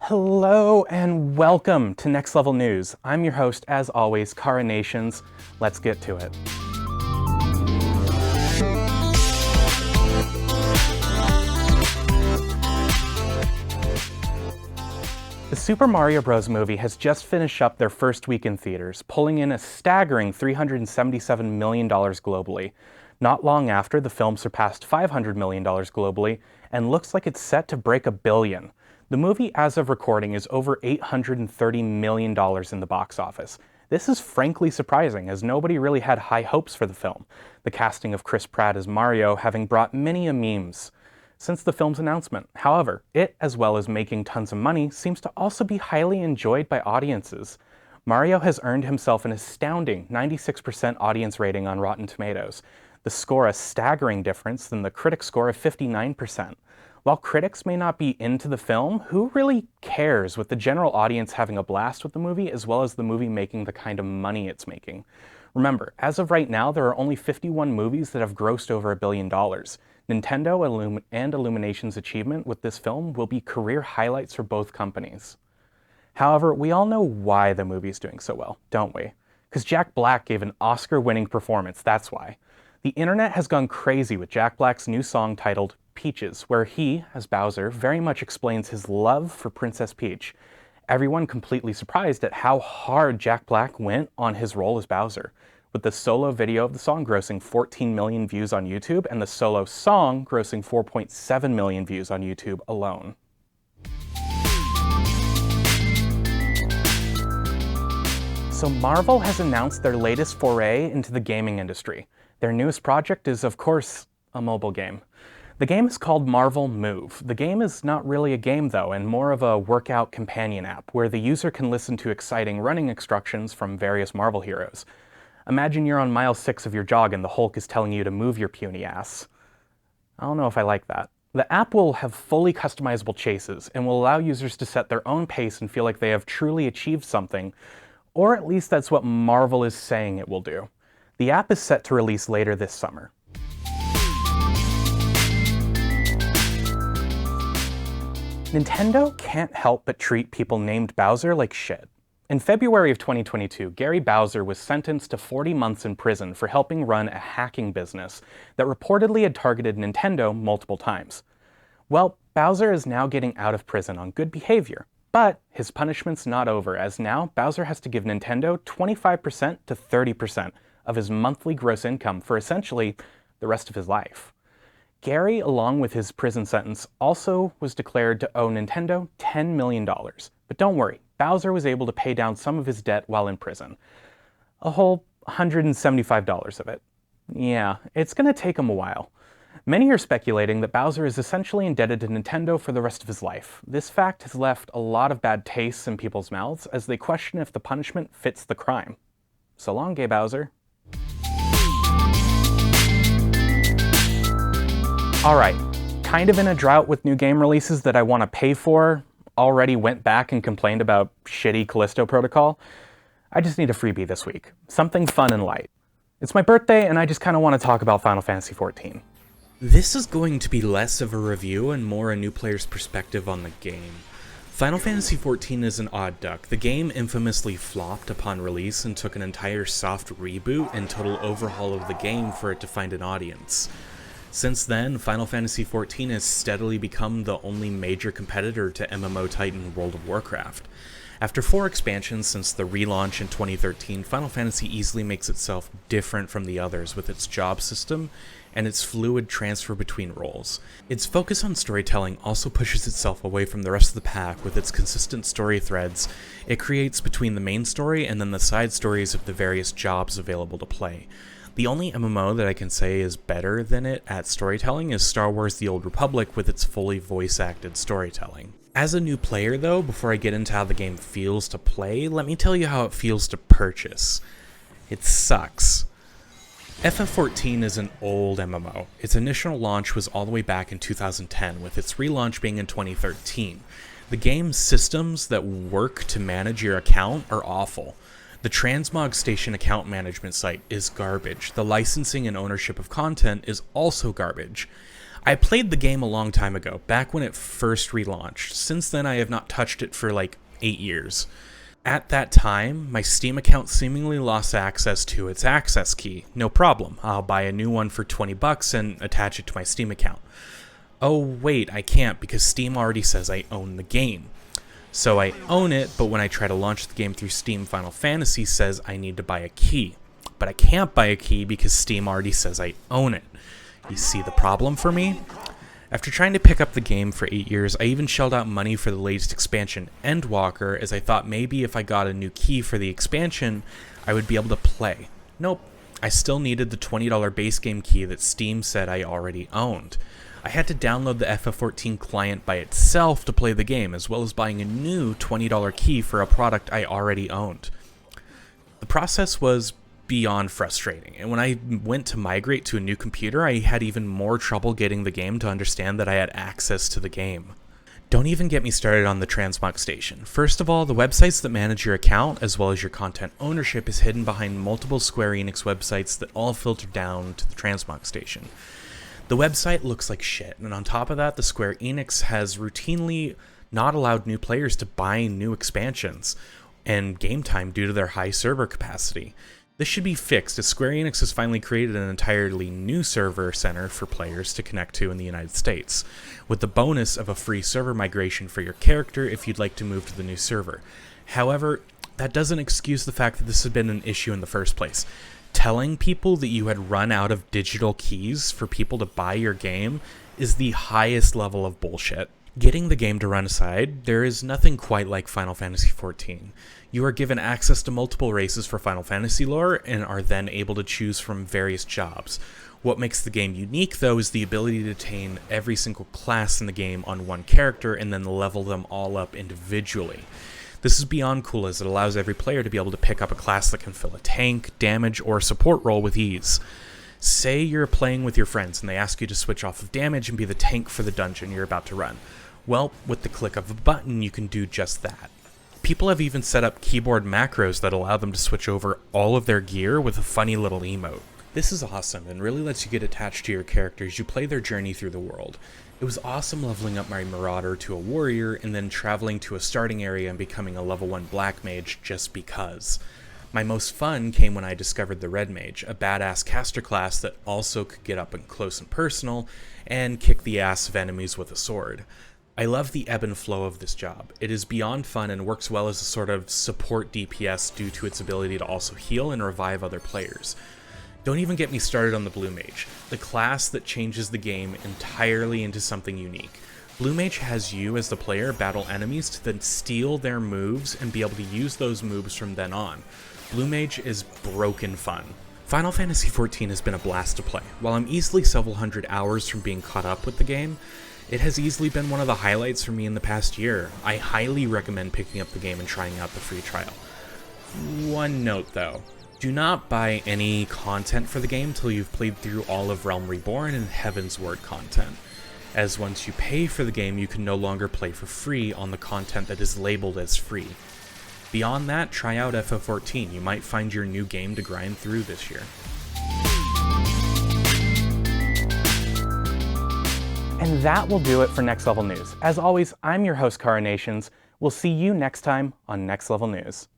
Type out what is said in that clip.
Hello and welcome to Next Level News. I'm your host, as always, Kara Nations. Let's get to it. The Super Mario Bros. Movie has just finished up their first week in theaters, pulling in a staggering $377 million globally. Not long after, the film surpassed $500 million globally and looks like it's set to break $1 billion. The movie, as of recording, is over $830 million in the box office. This is frankly surprising, as nobody really had high hopes for the film, the casting of Chris Pratt as Mario having brought many memes since the film's announcement. However, it, as well as making tons of money, seems to also be highly enjoyed by audiences. Mario has earned himself an astounding 96% audience rating on Rotten Tomatoes, the score a staggering difference than the critic score of 59%. While critics may not be into the film, who really cares, with the general audience having a blast with the movie as well as the movie making the kind of money it's making? Remember, as of right now, there are only 51 movies that have grossed over $1 billion. Nintendo and Illumination's achievement with this film will be career highlights for both companies. However, we all know why the movie's doing so well, don't we? Because Jack Black gave an Oscar-winning performance, that's why. The internet has gone crazy with Jack Black's new song titled Peaches, where he, as Bowser, very much explains his love for Princess Peach. Everyone completely surprised at how hard Jack Black went on his role as Bowser, with the solo video of the song grossing 14 million views on YouTube and the solo song grossing 4.7 million views on YouTube alone. So Marvel has announced their latest foray into the gaming industry. Their newest project is, of course, a mobile game. The game is called Marvel Move. The game is not really a game though, and more of a workout companion app where the user can listen to exciting running instructions from various Marvel heroes. Imagine you're on mile 6 of your jog and the Hulk is telling you to move your puny ass. I don't know if I like that. The app will have fully customizable chases and will allow users to set their own pace and feel like they have truly achieved something, or at least that's what Marvel is saying it will do. The app is set to release later this summer. Nintendo can't help but treat people named Bowser like shit. In February of 2022, Gary Bowser was sentenced to 40 months in prison for helping run a hacking business that reportedly had targeted Nintendo multiple times. Well, Bowser is now getting out of prison on good behavior, but his punishment's not over, as now Bowser has to give Nintendo 25% to 30% of his monthly gross income for essentially the rest of his life. Gary, along with his prison sentence, also was declared to owe Nintendo $10 million. But don't worry, Bowser was able to pay down some of his debt while in prison. A whole $175 of it. Yeah, it's gonna take him a while. Many are speculating that Bowser is essentially indebted to Nintendo for the rest of his life. This fact has left a lot of bad tastes in people's mouths as they question if the punishment fits the crime. So long, gay Bowser. Alright, kind of in a drought with new game releases that I want to pay for, already went back and complained about shitty Callisto Protocol. I just need a freebie this week. Something fun and light. It's my birthday and I just kind of want to talk about Final Fantasy XIV. This is going to be less of a review and more a new player's perspective on the game. Final Fantasy XIV is an odd duck. The game infamously flopped upon release and took an entire soft reboot and total overhaul of the game for it to find an audience. Since then, Final Fantasy XIV has steadily become the only major competitor to MMO titan World of Warcraft. After 4 expansions since the relaunch in 2013, Final Fantasy easily makes itself different from the others with its job system and its fluid transfer between roles. Its focus on storytelling also pushes itself away from the rest of the pack with its consistent story threads it creates between the main story and then the side stories of the various jobs available to play. The only MMO that I can say is better than it at storytelling is Star Wars The Old Republic with its fully voice-acted storytelling. As a new player though, before I get into how the game feels to play, let me tell you how it feels to purchase. It sucks. FF14 is an old MMO. Its initial launch was all the way back in 2010, with its relaunch being in 2013. The game's systems that work to manage your account are awful. The Transmog Station account management site is garbage. The licensing and ownership of content is also garbage. I played the game a long time ago, back when it first relaunched. Since then, I have not touched it for like 8 years. At that time, my Steam account seemingly lost access to its access key. No problem, I'll buy a new one for $20 and attach it to my Steam account. Oh wait, I can't because Steam already says I own the game. So I own it, but when I try to launch the game through Steam, Final Fantasy says I need to buy a key. But I can't buy a key because Steam already says I own it. You see the problem for me? After trying to pick up the game for 8 years, I even shelled out money for the latest expansion, Endwalker, as I thought maybe if I got a new key for the expansion, I would be able to play. Nope, I still needed the $20 base game key that Steam said I already owned. I had to download the FF14 client by itself to play the game, as well as buying a new $20 key for a product I already owned. The process was beyond frustrating, and when I went to migrate to a new computer, I had even more trouble getting the game to understand that I had access to the game. Don't even get me started on the transmog station. First of all, the websites that manage your account, as well as your content ownership, is hidden behind multiple Square Enix websites that all filter down to the transmog station. The website looks like shit, and on top of that, the Square Enix has routinely not allowed new players to buy new expansions and game time due to their high server capacity. This should be fixed, as Square Enix has finally created an entirely new server center for players to connect to in the United States, with the bonus of a free server migration for your character if you'd like to move to the new server. However, that doesn't excuse the fact that this has been an issue in the first place. Telling people that you had run out of digital keys for people to buy your game is the highest level of bullshit. Getting the game to run aside, there is nothing quite like Final Fantasy XIV. You are given access to multiple races for Final Fantasy lore and are then able to choose from various jobs. What makes the game unique, though, is the ability to attain every single class in the game on one character and then level them all up individually. This is beyond cool, as it allows every player to be able to pick up a class that can fill a tank, damage, or support role with ease. Say you're playing with your friends and they ask you to switch off of damage and be the tank for the dungeon you're about to run. Well, with the click of a button, you can do just that. People have even set up keyboard macros that allow them to switch over all of their gear with a funny little emote. This is awesome and really lets you get attached to your character as you play their journey through the world. It was awesome leveling up my Marauder to a warrior and then traveling to a starting area and becoming a level 1 black mage just because. My most fun came when I discovered the Red Mage, a badass caster class that also could get up and close and personal and kick the ass of enemies with a sword. I love the ebb and flow of this job. It is beyond fun and works well as a sort of support DPS due to its ability to also heal and revive other players. Don't even get me started on the Blue Mage, the class that changes the game entirely into something unique. Blue Mage has you as the player battle enemies to then steal their moves and be able to use those moves from then on. Blue Mage is broken fun. Final Fantasy XIV has been a blast to play. While I'm easily several hundred hours from being caught up with the game, it has easily been one of the highlights for me in the past year. I highly recommend picking up the game and trying out the free trial. One note though, do not buy any content for the game till you've played through all of Realm Reborn and Heaven's Word content, as once you pay for the game you can no longer play for free on the content that is labeled as free. Beyond that, try out FF14, you might find your new game to grind through this year. And that will do it for Next Level News. As always, I'm your host, Coronations. We'll see you next time on Next Level News.